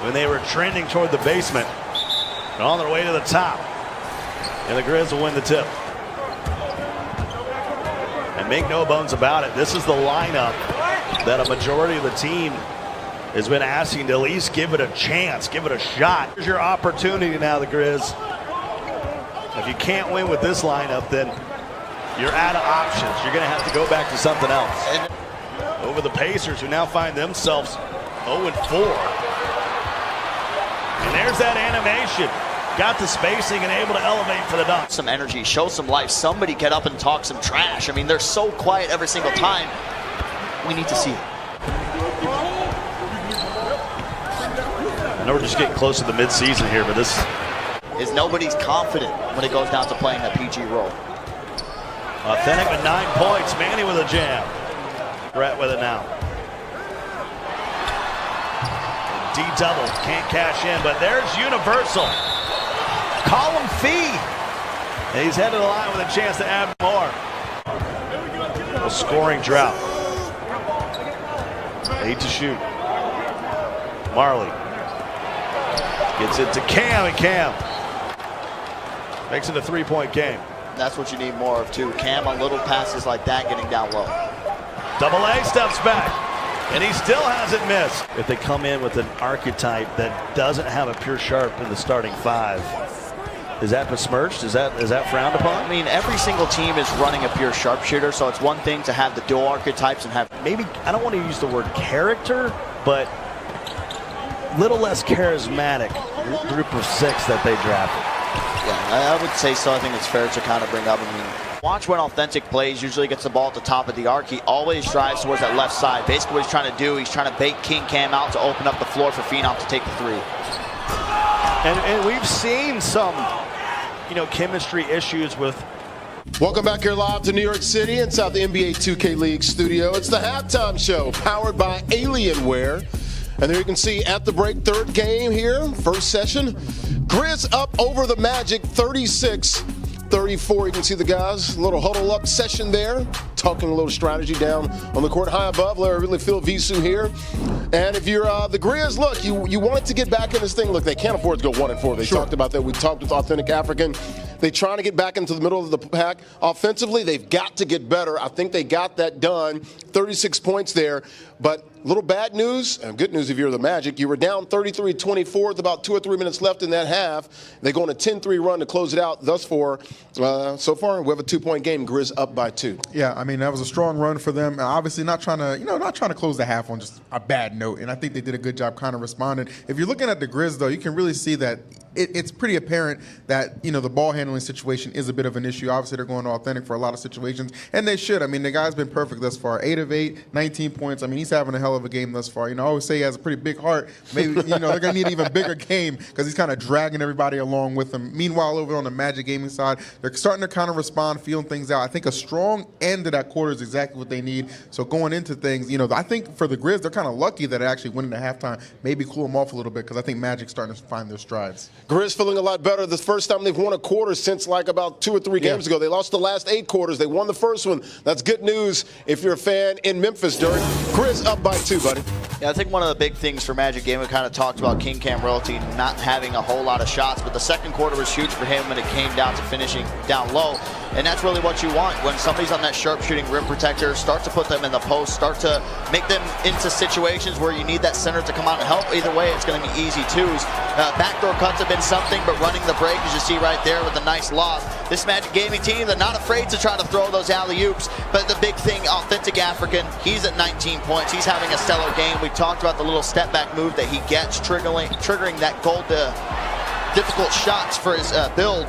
when they were trending toward the basement and on their way to the top. And the Grizz will win the tip. And make no bones about it, this is the lineup that a majority of the team has been asking to at least give it a chance, give it a shot. Here's your opportunity now, the Grizz. If you can't win with this lineup, then you're out of options. You're going to have to go back to something else. Over the Pacers, who now find themselves 0-4. And there's that animation. Got the spacing and able to elevate for the dunk. Some energy, show some life. Somebody get up and talk some trash. I mean, they're so quiet every single time. We need to see it. I know we're just getting close to the midseason here, but this is nobody's confident when it goes down to playing that PG role. Authentic with 9 points. Manny with a jam. Brett with it now. D-double, can't cash in, but there's Universal. Call him Fee. And he's headed to the line with a chance to add more. A scoring drought. 8 to shoot. Marley gets it to Cam, and Cam makes it a 3-point game. That's what you need more of too. Cam on little passes like that, getting down low. Double A steps back, and he still hasn't missed. If they come in with an archetype that doesn't have a pure sharp in the starting 5, is that besmirched? Is that frowned upon? I mean, every single team is running a pure sharpshooter, so it's one thing to have the dual archetypes and have maybe, I don't want to use the word character, but little less charismatic group of 6 that they drafted. Yeah, I would say so. I think it's fair to kind of bring up. I mean, watch when Authentic plays, usually gets the ball at the top of the arc. He always drives towards that left side. Basically what he's trying to do, he's trying to bait King Cam out to open up the floor for Phenom to take the 3. And we've seen some, chemistry issues with. Welcome back here live to New York City inside the NBA 2K League studio. It's the halftime show powered by Alienware. And there you can see at the break, 3rd game here, 1st session. Grizz up over the Magic, 36-34. You can see the guys, a little huddle up session there, talking a little strategy down on the court. High above, Larry really Phil Visu here. And if you're the Grizz, look, you wanted to get back in this thing. Look, they can't afford to go 1-4. They talked about that. We talked with Authentic African. They're trying to get back into the middle of the pack. Offensively, they've got to get better. I think they got that done. 36 points there. But little bad news, and good news if you're the Magic. You were down 33-24 with about 2 or 3 minutes left in that half. They go on a 10-3 run to close it out. Thus far, so far, we have a 2-point game. Grizz up by 2. Yeah, I mean, that was a strong run for them. Obviously not trying to close the half on just a bad note. And I think they did a good job kind of responding. If you're looking at the Grizz, though, you can really see that it's pretty apparent that, the ball handling situation is a bit of an issue. Obviously, they're going to Authentic for a lot of situations, and they should. I mean, the guy's been perfect thus far. 8 of 8, 19 points. I mean, he's having a hell of a game thus far. I always say he has a pretty big heart. Maybe, they're going to need an even bigger game because he's kind of dragging everybody along with him. Meanwhile, over on the Magic gaming side, they're starting to kind of respond, feeling things out. I think a strong end to that quarter is exactly what they need. So going into things, I think for the Grizz, they're kind of lucky that it actually went into halftime. Maybe cool them off a little bit because I think Magic's starting to find their strides. Grizz feeling a lot better. The first time they've won a quarter since like about 2 or 3 games ago. They lost the last 8 quarters. They won the first one. That's good news if you're a fan in Memphis, Dirk. Grizz up by 2, buddy. Yeah, I think one of the big things for Magic game, we kind of talked about King Cam Royalty not having a whole lot of shots, but the second quarter was huge for him when it came down to finishing down low. And that's really what you want when somebody's on that sharpshooting rim protector. Start to put them in the post, start to make them into situations where you need that center to come out and help. Either way, it's going to be easy twos. Backdoor cuts have been something, but running the break, as you see right there with a nice loss. This Magic Gaming team, they're not afraid to try to throw those alley-oops, but the big thing, Authentic African, he's at 19 points. He's having a stellar game. We talked about the little step-back move that he gets, triggering that goal to difficult shots for his build.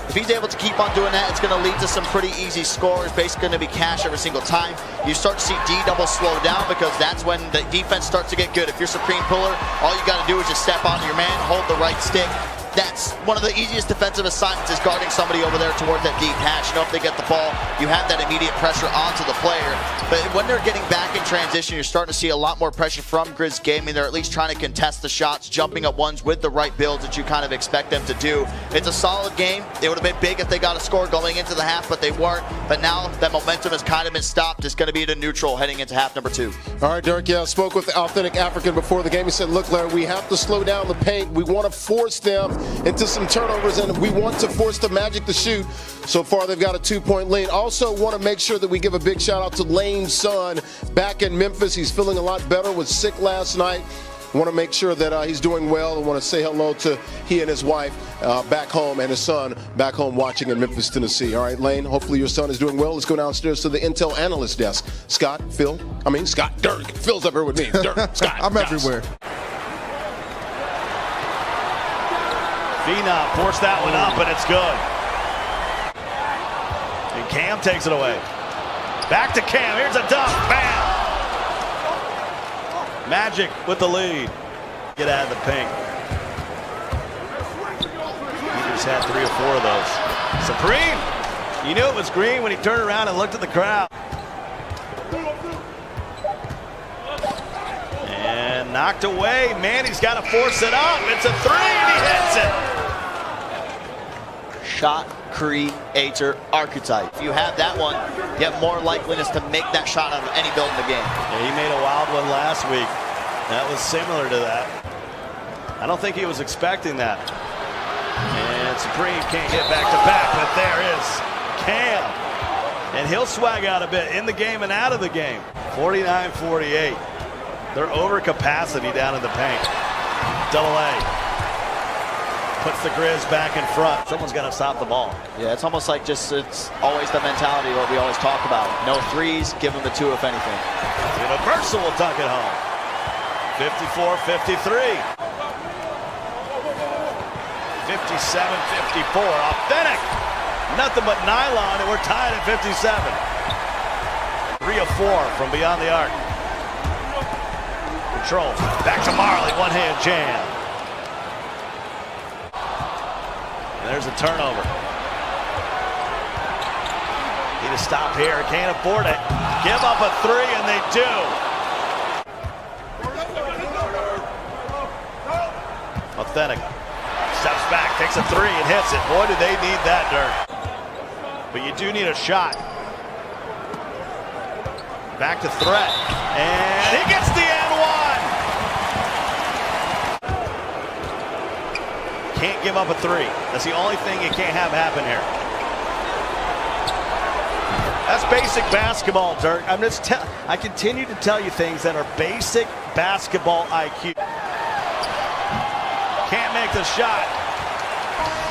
If he's able to keep on doing that, it's going to lead to some pretty easy scores. Basically going to be cash every single time. You start to see D-double slow down because that's when the defense starts to get good. If you're Supreme Puller, all you got to do is just step on your man, hold the right stick, that's one of the easiest defensive assignments is guarding somebody over there toward that deep hash. You know, if they get the ball, you have that immediate pressure onto the player. But when they're getting back in transition, you're starting to see a lot more pressure from Grizz Gaming. They're at least trying to contest the shots, jumping up ones with the right builds that you kind of expect them to do. It's a solid game. It would have been big if they got a score going into the half, but they weren't. But now that momentum has kind of been stopped. It's going to be to neutral heading into half number 2. All right, Derek, I spoke with the Authentic African before the game. He said, look, Larry, we have to slow down the paint. We want to force them into some turnovers, and we want to force the Magic to shoot. So far, they've got a 2-point lead. Also want to make sure that we give a big shout-out to Lane's son back in Memphis. He's feeling a lot better, was sick last night. Want to make sure that he's doing well. I want to say hello to he and his wife back home and his son back home watching in Memphis, Tennessee. All right, Lane, hopefully your son is doing well. Let's go downstairs to the Intel analyst desk. Scott, Dirk. Phil's up here with me. Dirk, Scott. I'm everywhere. Phenom forced that one up, and it's good. And Cam takes it away. Back to Cam. Here's a dunk. Bam! Magic with the lead. Get out of the paint. He just had 3 or 4 of those. Supreme. You knew it was green when he turned around and looked at the crowd. And knocked away. Manny's got to force it up. It's a 3 and he hits it. Shot creator archetype. If you have that one, you have more likeliness to make that shot out of any build in the game. Yeah, he made a wild one last week. That was similar to that. I don't think he was expecting that. And Supreme can't get back to back, but there is Cam. And he'll swag out a bit in the game and out of the game. 49-48. They're over capacity down in the paint. Double A. Puts the Grizz back in front. Someone's got to stop the ball. Yeah, it's almost like it's always the mentality what we always talk about. No threes, give them the 2 if anything. Universal will dunk it home. 54-53. 57-54. Authentic. Nothing but nylon, and we're tied at 57. 3 of 4 from beyond the arc. Control. Back to Marley. One-hand jam. And there's a turnover. Need to stop here. Can't afford it. Give up a 3, and they do. Authentic. Steps back, takes a 3, and hits it. Boy, do they need that, Dirk. But you do need a shot. Back to threat. And he gets the N1. Can't give up a 3. That's the only thing you can't have happen here. That's basic basketball, Dirk. I continue to tell you things that are basic basketball IQ. Can't make the shot.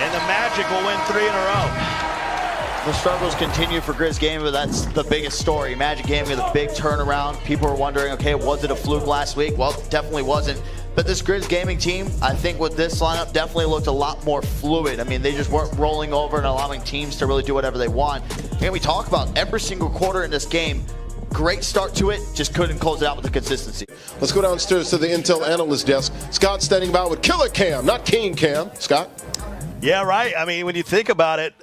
And the Magic will win 3 in a row. The struggles continue for Grizz Gaming, but that's the biggest story. Magic Gaming with a big turnaround. People are wondering, okay, was it a fluke last week? Well, it definitely wasn't. But this Grizz Gaming team, I think with this lineup, definitely looked a lot more fluid. I mean, they just weren't rolling over and allowing teams to really do whatever they want. And we talk about every single quarter in this game. Great start to it, just couldn't close it out with the consistency. Let's go downstairs to the Intel analyst desk. Scott standing by with Killer Cam, not King Cam. Scott? Yeah, right. I mean, when you think about it,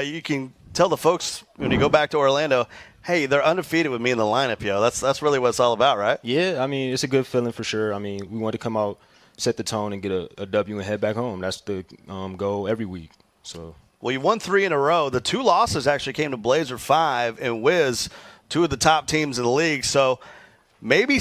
you can tell the folks when you go back to Orlando, hey, they're undefeated with me in the lineup, yo. That's really what it's all about, right? Yeah, I mean, it's a good feeling for sure. I mean, we want to come out, set the tone, and get a W and head back home. That's the goal every week. So. Well, you won 3 in a row. The 2 losses actually came to Blazer 5 and Wiz, 2 of the top teams in the league. So maybe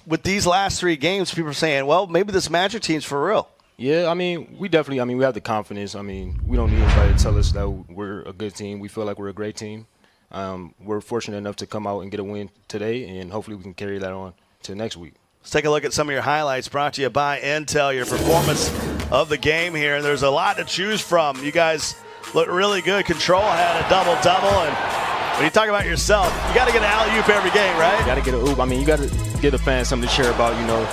with these last 3 games, people are saying, well, maybe this Magic team's for real. Yeah, I mean, we have the confidence. I mean, we don't need anybody to tell us that we're a good team. We feel like we're a great team. We're fortunate enough to come out and get a win today, and hopefully we can carry that on to next week. Let's take a look at some of your highlights brought to you by Intel, your performance of the game here. There's a lot to choose from. You guys look really good. Control had a double-double, and when you talk about yourself, you got to get an alley-oop every game, right? You got to get an oop. I mean, you got to give the fans something to cheer about, you know.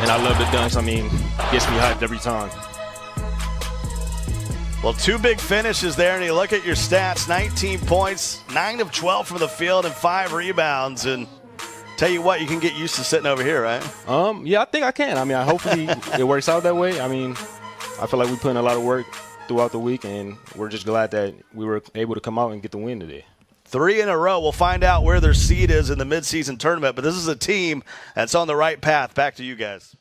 And I love the dunks. I mean, gets me hyped every time. Well, 2 big finishes there, and you look at your stats, 19 points, 9 of 12 from the field, and 5 rebounds. And tell you what, you can get used to sitting over here, right? Yeah, I think I can. I mean, hopefully it works out that way. I mean, I feel like we put in a lot of work throughout the week, and we're just glad that we were able to come out and get the win today. 3 in a row. We'll find out where their seed is in the midseason tournament, but this is a team that's on the right path. Back to you guys.